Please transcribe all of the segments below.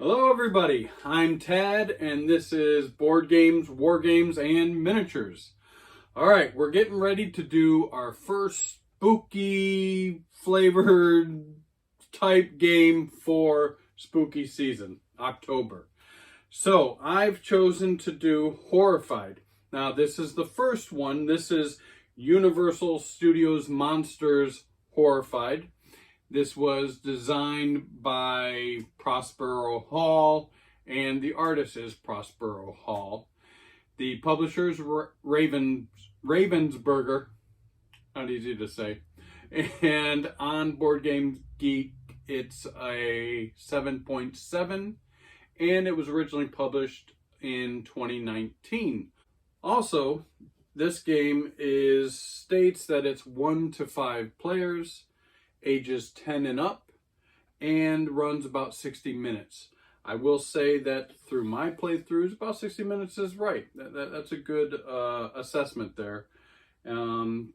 Hello everybody, I'm Tad and this is Board Games, War Games, and Miniatures. Alright, we're getting ready to do our first spooky flavored type game for spooky season, October. So I've chosen to do Horrified. Now this is the first one. This is Universal Studios Monsters Horrified. This was designed by Prospero Hall, and the artist is Prospero Hall. The publisher is Ravensburger, not easy to say. And on Board Game Geek, it's a 7.7, and it was originally published in 2019. Also, this game states that it's 1 to 5 players, ages 10 and up, and runs about 60 minutes. I will say that through my playthroughs, about 60 minutes is right. That's a good assessment there. 10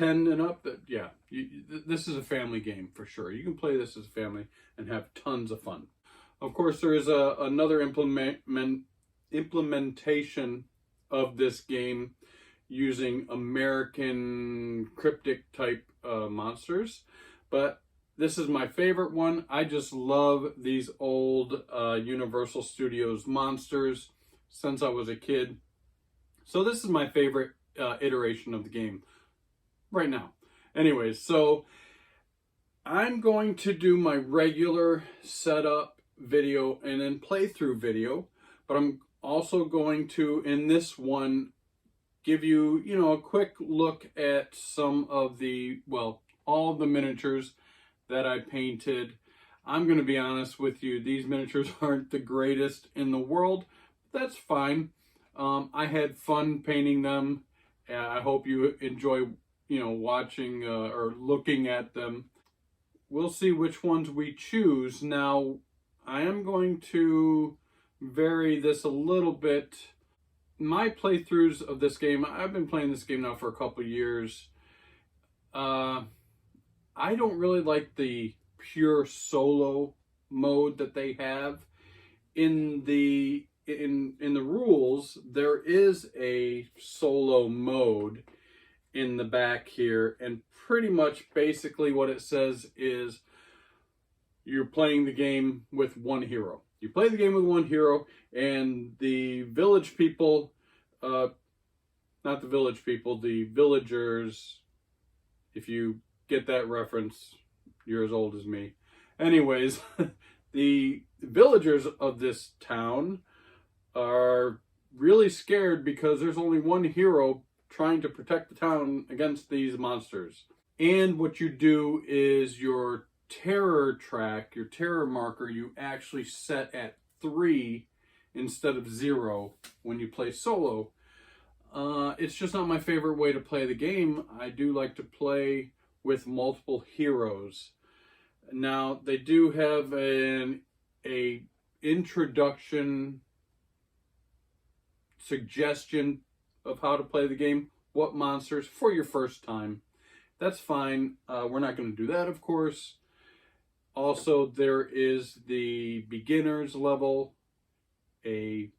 and up, yeah, this is a family game for sure. You can play this as a family and have tons of fun. Of course, there is another implementation of this game using American cryptic type monsters, but this is my favorite one. I just love these old Universal Studios monsters since I was a kid. So this is my favorite iteration of the game right now. Anyways, so I'm going to do my regular setup video and then playthrough video, but I'm also going to, in this one, give you, a quick look at some of the, all of the miniatures that I painted. I'm going to be honest with you, these miniatures aren't the greatest in the world. That's fine. I had fun painting them. I hope you enjoy, watching or looking at them. We'll see which ones we choose. Now, I am going to vary this a little bit. My playthroughs of this game, I've been playing this game now for a couple years. I don't really like the pure solo mode that they have. In the rules, there is a solo mode in the back here, and pretty much basically what it says is you're playing the game with one hero. You play the game with one hero, and the village people, not the village people, the villagers, if you get that reference, you're as old as me. Anyways, the villagers of this town are really scared because there's only one hero trying to protect the town against these monsters. And what you do is your terror track, your terror marker, you actually set at 3 instead of 0 when you play solo. It's just not my favorite way to play the game. I do like to play with multiple heroes. Now, they do have a introduction suggestion of how to play the game, what monsters for your first time. That's fine. We're not going to do that, of course. Also, there is the beginner's level, a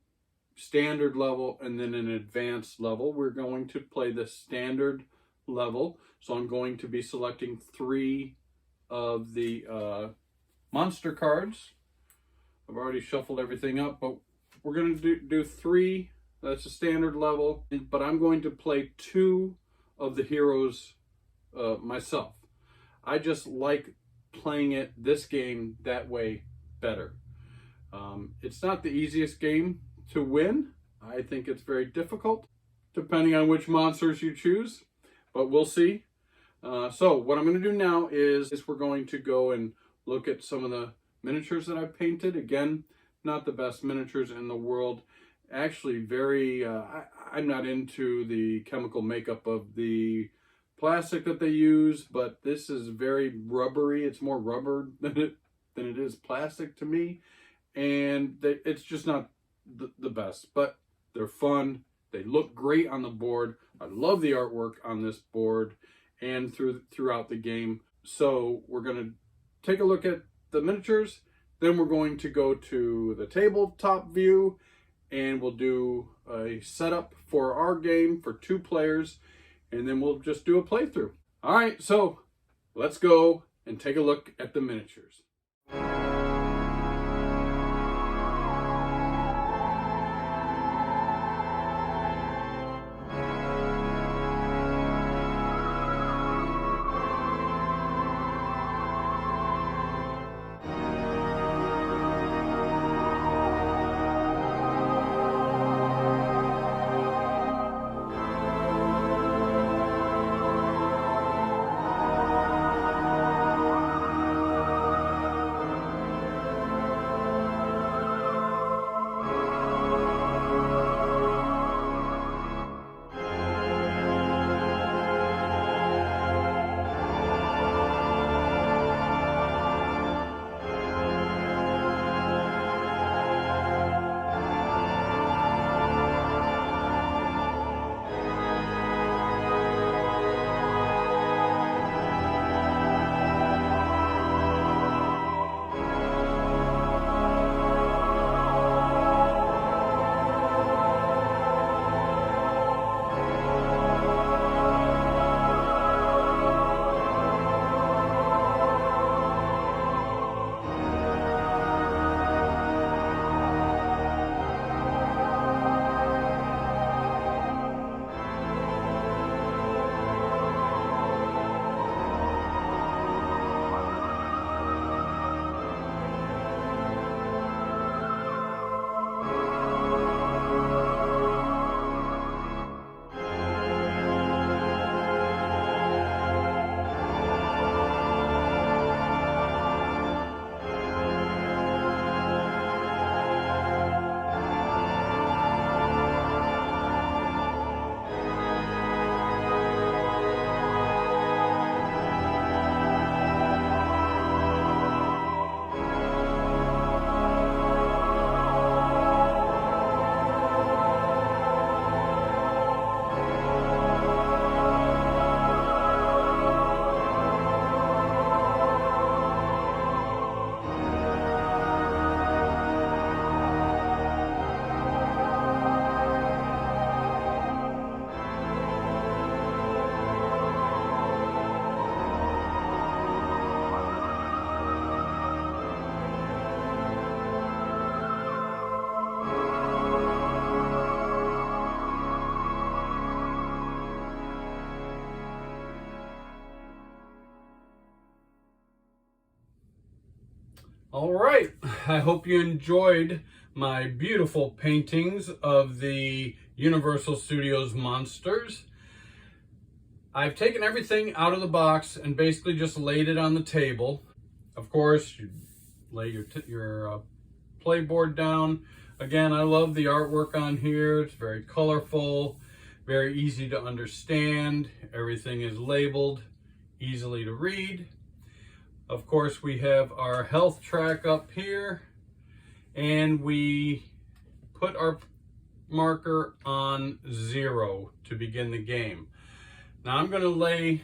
standard level, and then an advanced level. We're going to play the standard level. So I'm going to be selecting 3 of the monster cards. I've already shuffled everything up, but we're going to do 3. That's a standard level. But I'm going to play 2 of the heroes myself. I just like playing this game that way better. It's not the easiest game to win. I think it's very difficult, depending on which monsters you choose, but we'll see. So what I'm going to do now is we're going to go and look at some of the miniatures that I painted. Again, not the best miniatures in the world. Actually, I'm not into the chemical makeup of the plastic that they use, but this is very rubbery. It's more rubber than it is plastic to me, and it's just not the best, but they're fun. They look great on the board. I love the artwork on this board and throughout the game. So we're going to take a look at the miniatures, Then we're going to go to the tabletop view and we'll do a setup for our game for 2 players, and then we'll just do a playthrough. All right, so let's go and take a look at the miniatures. All right, I hope you enjoyed my beautiful paintings of the Universal Studios monsters. I've taken everything out of the box and basically just laid it on the table. Of course, you lay your playboard down. Again, I love the artwork on here. It's very colorful, very easy to understand. Everything is labeled, easily to read. Of course, we have our health track up here, and we put our marker on 0 to begin the game. Now I'm going to lay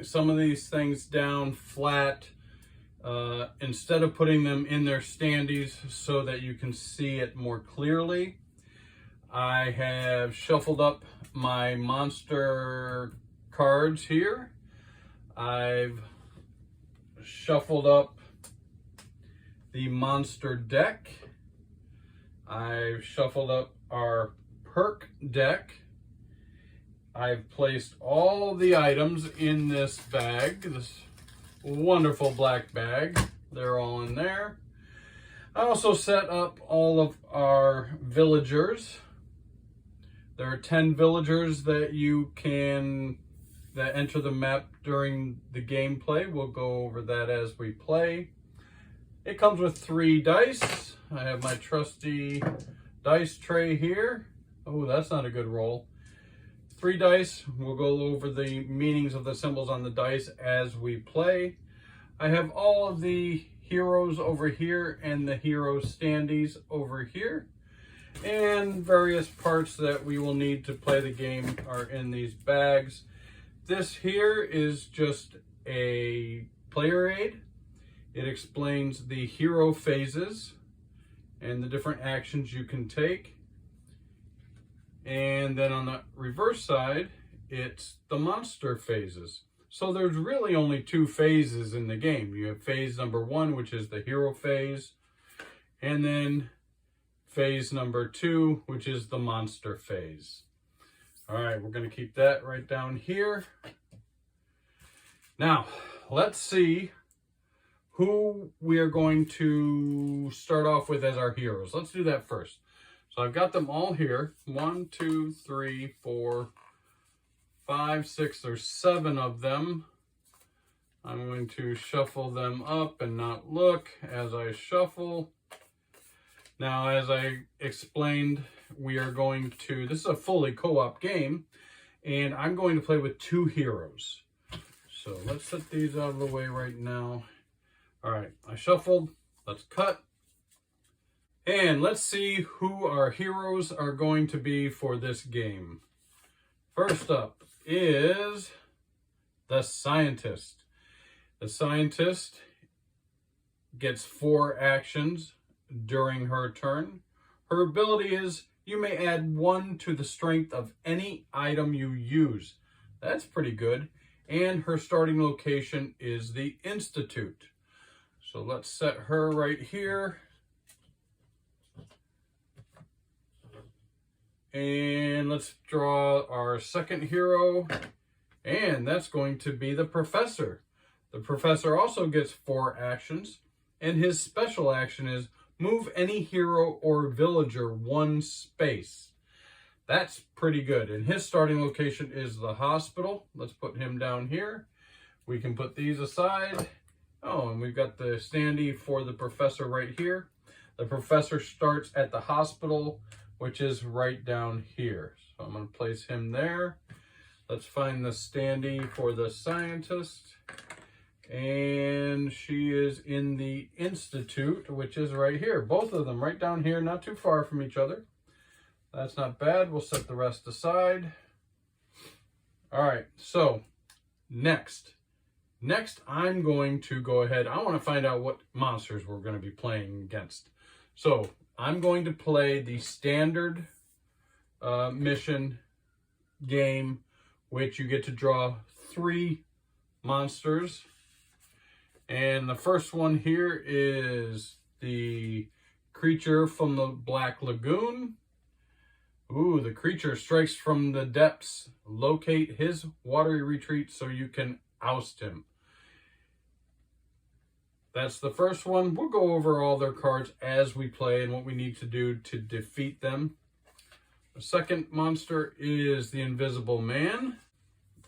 some of these things down flat instead of putting them in their standees so that you can see it more clearly. I have shuffled up my monster cards here. I've shuffled up the monster deck. I've shuffled up our perk deck. I've placed all the items in this bag, this wonderful black bag. They're all in there. I also set up all of our villagers. There are 10 villagers that enter the map during the gameplay. We'll go over that as we play. It comes with 3 dice. I have my trusty dice tray here. Oh, that's not a good roll. 3 dice. We'll go over the meanings of the symbols on the dice as we play. I have all of the heroes over here and the hero standees over here. And various parts that we will need to play the game are in these bags. This here is just a player aid. It explains the hero phases and the different actions you can take. And then on the reverse side, it's the monster phases. So there's really only 2 phases in the game. You have phase number 1, which is the hero phase, and then phase number 2, which is the monster phase. All right, we're going to keep that right down here. Now, let's see who we are going to start off with as our heroes. Let's do that first. So I've got them all here. 1, 2, 3, 4, 5, 6, there's 7 of them. I'm going to shuffle them up and not look as I shuffle. Now, as I explained, we are going to, this is a fully co-op game, and I'm going to play with 2 heroes. So let's set these out of the way right now. All right, I shuffled, let's cut. And let's see who our heroes are going to be for this game. First up is the scientist. The scientist gets 4 actions during her turn. Her ability is you may add 1 to the strength of any item you use. That's pretty good. And her starting location is the Institute. So let's set her right here. And let's draw our second hero. And that's going to be the Professor. The Professor also gets 4 actions. And his special action is move any hero or villager 1 space. That's pretty good. And his starting location is the hospital. Let's put him down here. We can put these aside. Oh, and we've got the standee for the Professor right here. The Professor starts at the hospital, which is right down here. So I'm going to place him there. Let's find the standee for the scientist. And she is in the Institute, which is right here. Both of them right down here, not too far from each other. That's not bad. We'll set the rest aside. All right, so next I'm going to go ahead. I want to find out what monsters we're going to be playing against. So I'm going to play the standard mission game, which you get to draw 3 monsters. And the first one here is the creature from the Black Lagoon. Ooh, the creature strikes from the depths. Locate his watery retreat so you can oust him. That's the first one. We'll go over all their cards as we play and what we need to do to defeat them. The second monster is the Invisible Man.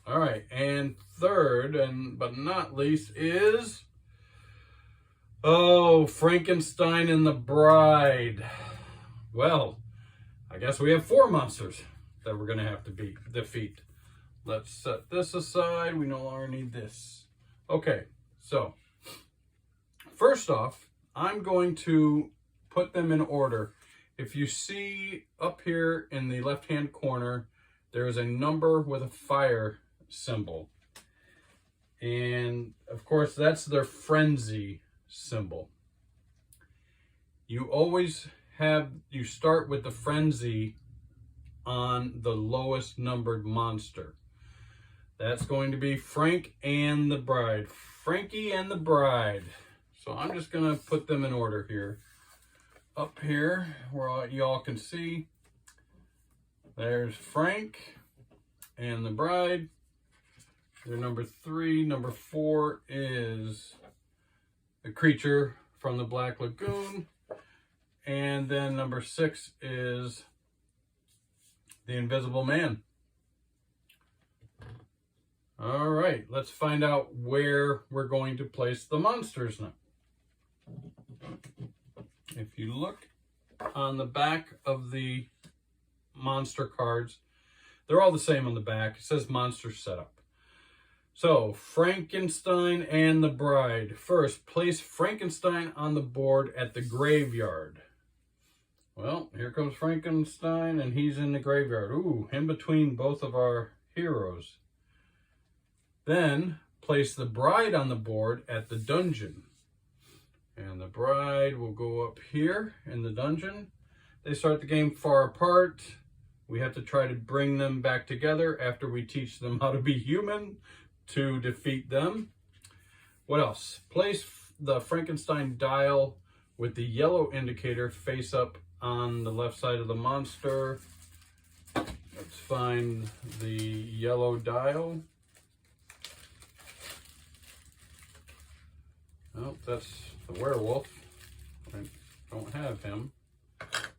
All right, and third, but not least, is Frankenstein and the Bride. Well, I guess we have 4 monsters that we're going to have to defeat. Let's set this aside. We no longer need this. Okay, so first off, I'm going to put them in order. If you see up here in the left-hand corner, there is a number with a fire symbol. And of course, that's their frenzy symbol. You start with the frenzy on the lowest numbered monster. That's going to be Frank and the Bride. Frankie and the Bride. So I'm just going to put them in order here. Up here, where y'all can see, there's Frank and the Bride. They're number 3. Number 4 is the creature from the Black Lagoon. And then number 6 is the Invisible Man. All right, let's find out where we're going to place the monsters now. If you look on the back of the monster cards, they're all the same on the back. It says Monster Setup. So, Frankenstein and the Bride. First, place Frankenstein on the board at the graveyard. Well, here comes Frankenstein, and he's in the graveyard. Ooh, in between both of our heroes. Then, place the Bride on the board at the dungeon. and the bride will go up here in the dungeon. They start the game far apart. We have to try to bring them back together after we teach them how to be human to defeat them. What else? Place the Frankenstein dial with the yellow indicator face up on the left side of the monster. Let's find the yellow dial. Oh, that's the werewolf. I don't have him.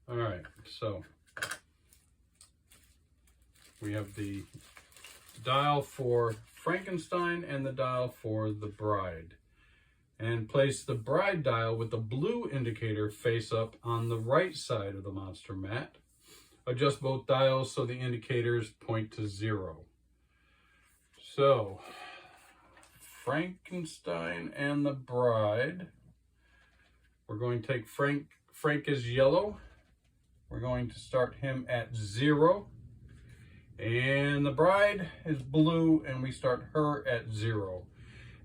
All right, so we have the dial for Frankenstein and the dial for the bride. And place the bride dial with the blue indicator face up on the right side of the monster mat. Adjust both dials so the indicators point to 0. So, Frankenstein and the bride. We're going to take Frank is yellow. We're going to start him at 0. And the bride is blue, and we start her at 0.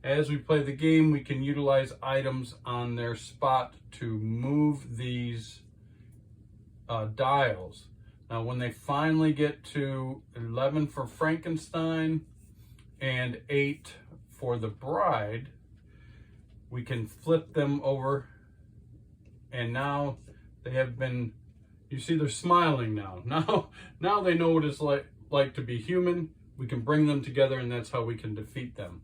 As we play the game, we can utilize items on their spot to move these dials. Now, when they finally get to 11 for Frankenstein and 8 for the bride, we can flip them over, and now they have been, you see they're smiling now. Now they know what it's like to be human. We can bring them together, and that's how we can defeat them.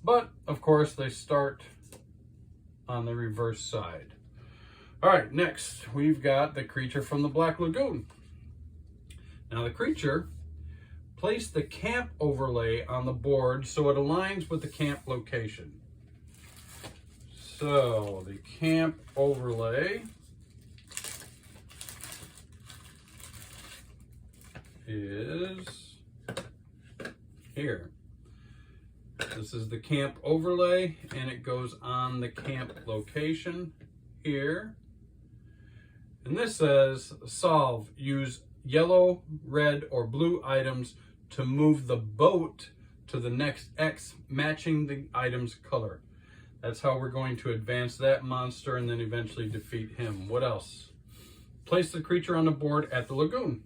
But, of course, they start on the reverse side. All right, next, we've got the creature from the Black Lagoon. Now, the creature, place the camp overlay on the board so it aligns with the camp location. So, the camp overlay is here. This is the camp overlay, and it goes on the camp location here. And this says, solve, use yellow, red, or blue items to move the boat to the next X, matching the item's color. That's how we're going to advance that monster and then eventually defeat him. What else? Place the creature on the board at the lagoon.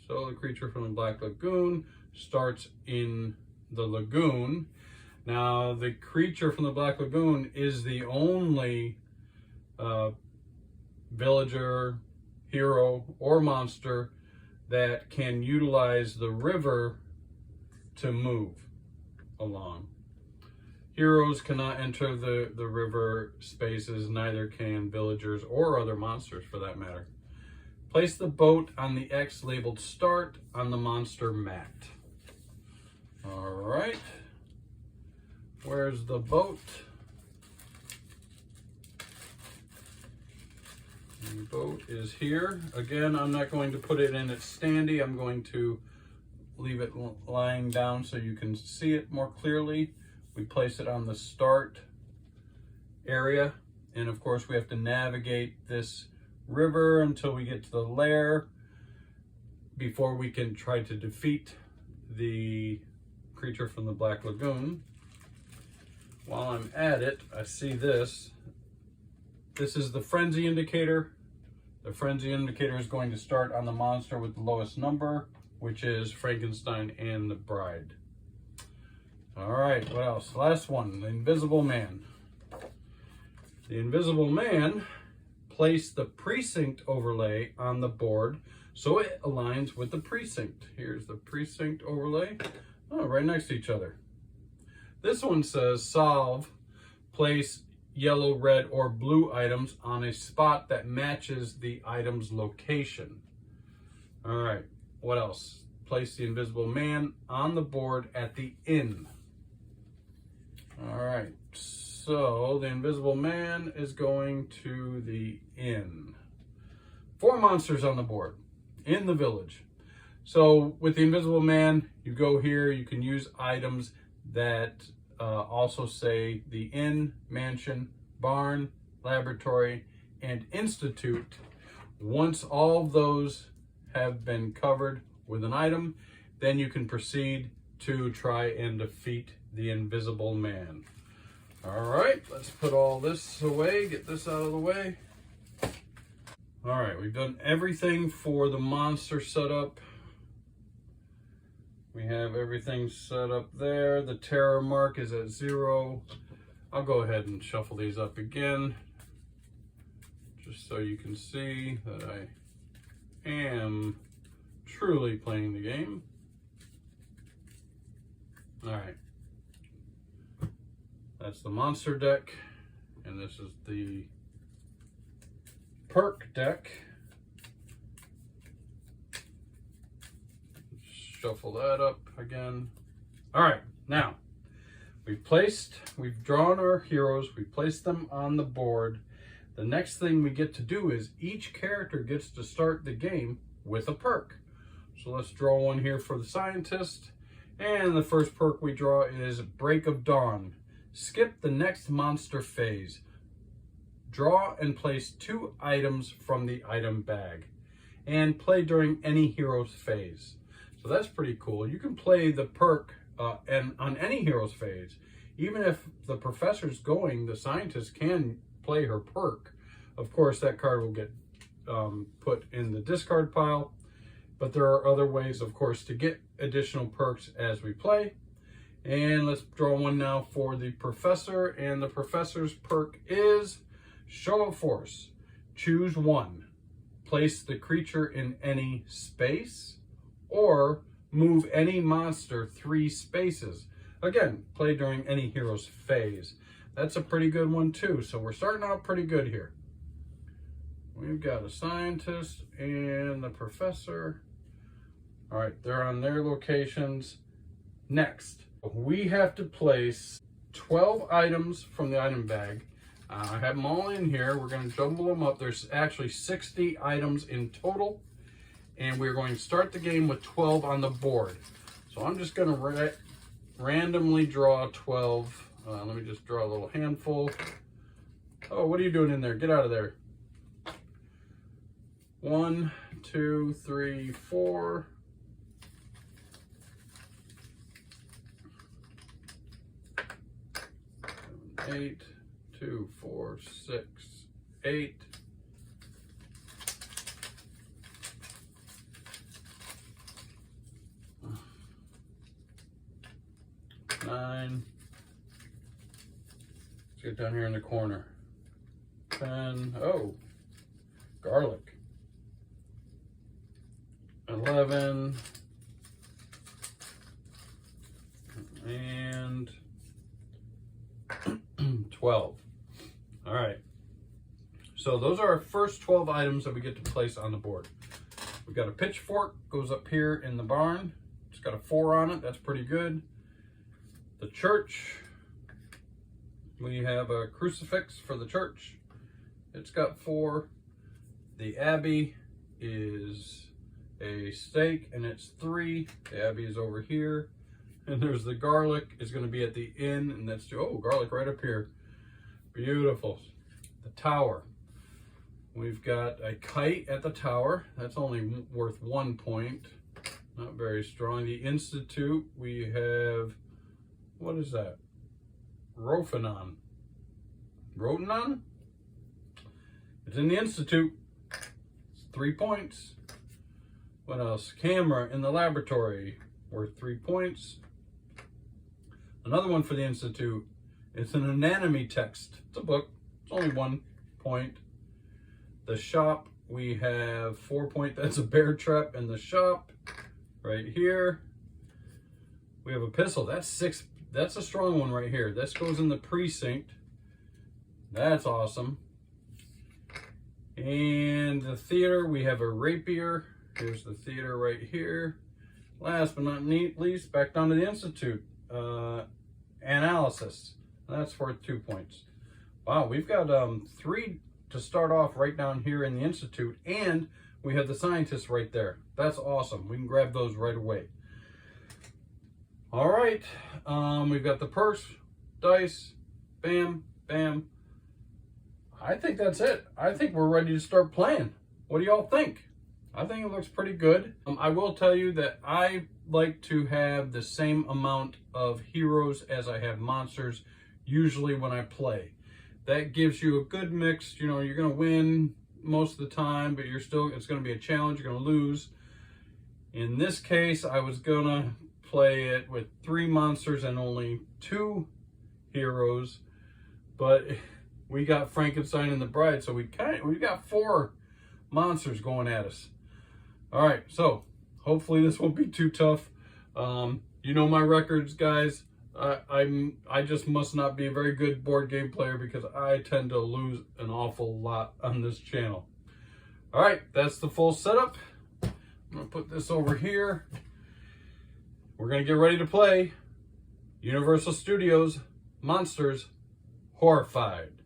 So the creature from the Black Lagoon starts in the lagoon. Now, the creature from the Black Lagoon is the only villager, hero, or monster that can utilize the river to move along. Heroes cannot enter the river spaces, neither can villagers or other monsters for that matter. Place the boat on the X labeled start on the monster mat. All right. Where's the boat? The boat is here. Again, I'm not going to put it in its standee. I'm going to leave it lying down so you can see it more clearly. We place it on the start area. And of course, we have to navigate this river until we get to the lair before we can try to defeat the creature from the Black Lagoon. While I'm at it, I see this. This is the frenzy indicator. The frenzy indicator is going to start on the monster with the lowest number, which is Frankenstein and the bride. All right, what else? Last one, the Invisible Man. The Invisible Man, place the precinct overlay on the board so it aligns with the precinct. Here's the precinct overlay. Oh, right next to each other. This one says solve, place yellow, red, or blue items on a spot that matches the item's location. All right, what else? Place the Invisible Man on the board at the inn. All right, so the Invisible Man is going to the inn. 4 monsters on the board in the village. So with the Invisible Man, you go here, you can use items that also say the inn, mansion, barn, laboratory, and institute. Once all of those have been covered with an item, then you can proceed to try and defeat the Invisible Man. All right, let's put all this away, get this out of the way. All right, we've done everything for the monster setup. We have everything set up there. The terror mark is at 0. I'll go ahead and shuffle these up again, just so you can see that I am truly playing the game. All right. That's the monster deck, and this is the perk deck. Shuffle that up again. All right, now we've drawn our heroes, we placed them on the board. The next thing we get to do is each character gets to start the game with a perk. So let's draw one here for the scientist, and the first perk we draw is Break of Dawn. Skip the next monster phase. Draw and place 2 items from the item bag, and play during any hero's phase. So that's pretty cool. You can play the perk and on any hero's phase. Even if the professor's going, the scientist can play her perk. Of course, that card will get put in the discard pile, but there are other ways, of course, to get additional perks as we play. And let's draw one now for the professor, and the professor's perk is Show of Force. Choose one. Place the creature in any space, or move any monster 3 spaces. Again, play during any hero's phase. That's a pretty good one too, so we're starting out pretty good here. We've got a scientist and the professor. All right, they're on their locations. Next, we have to place 12 items from the item bag. I have them all in here. We're going to jumble them up. There's actually 60 items in total, and we're going to start the game with 12 on the board. So I'm just going to randomly draw 12. Let me just draw a little handful. Oh, what are you doing in there? Get out of there. 1, 2, 3, 4. 8, 2, 4, 6, 8. 9. Let's get down here in the corner. 10. Oh, garlic. 11. And 12. All right. So those are our first 12 items that we get to place on the board. We've got a pitchfork, goes up here in the barn. It's got a 4 on it. That's pretty good. The church, we have a crucifix for the church. It's got 4. The abbey is a stake, and it's 3. The abbey is over here. And there's the garlic is going to be at the inn, and that's, oh, garlic right up here. Beautiful. The tower. We've got a kite at the tower. That's only worth 1 point. Not very strong. The institute, we have, what is that? Rofinon. Rotinon? It's in the institute. It's 3 points. What else? Camera in the laboratory, worth 3 points. Another one for the institute. It's an anatomy text. It's a book. It's only 1 point. The shop, we have 4 points. That's a bear trap in the shop. Right here. We have a pistol. That's 6. That's a strong one right here. This goes in the precinct. That's awesome. And the theater, we have a rapier. Here's the theater right here. Last but not least, back down to the institute. Analysis. That's worth 2 points. Wow, we've got 3 to start off right down here in the institute, and we have the scientists right there. That's awesome. We can grab those right away. All right, we've got the purse, dice, bam, bam. I think that's it. I think we're ready to start playing. What do y'all think? I think it looks pretty good. I will tell you that I like to have the same amount of heroes as I have monsters. usually when I play. That gives you a good mix. You know, you're going to win most of the time, but it's going to be a challenge. You're going to lose. In this case, I was going to play it with 3 monsters and only 2 heroes, but we got Frankenstein and the Bride, so we got 4 monsters going at us. All right, so hopefully this won't be too tough. You know my records, guys. I just must not be a very good board game player because I tend to lose an awful lot on this channel. All right, that's the full setup. I'm gonna put this over here. We're gonna get ready to play Universal Studios Monsters Horrified.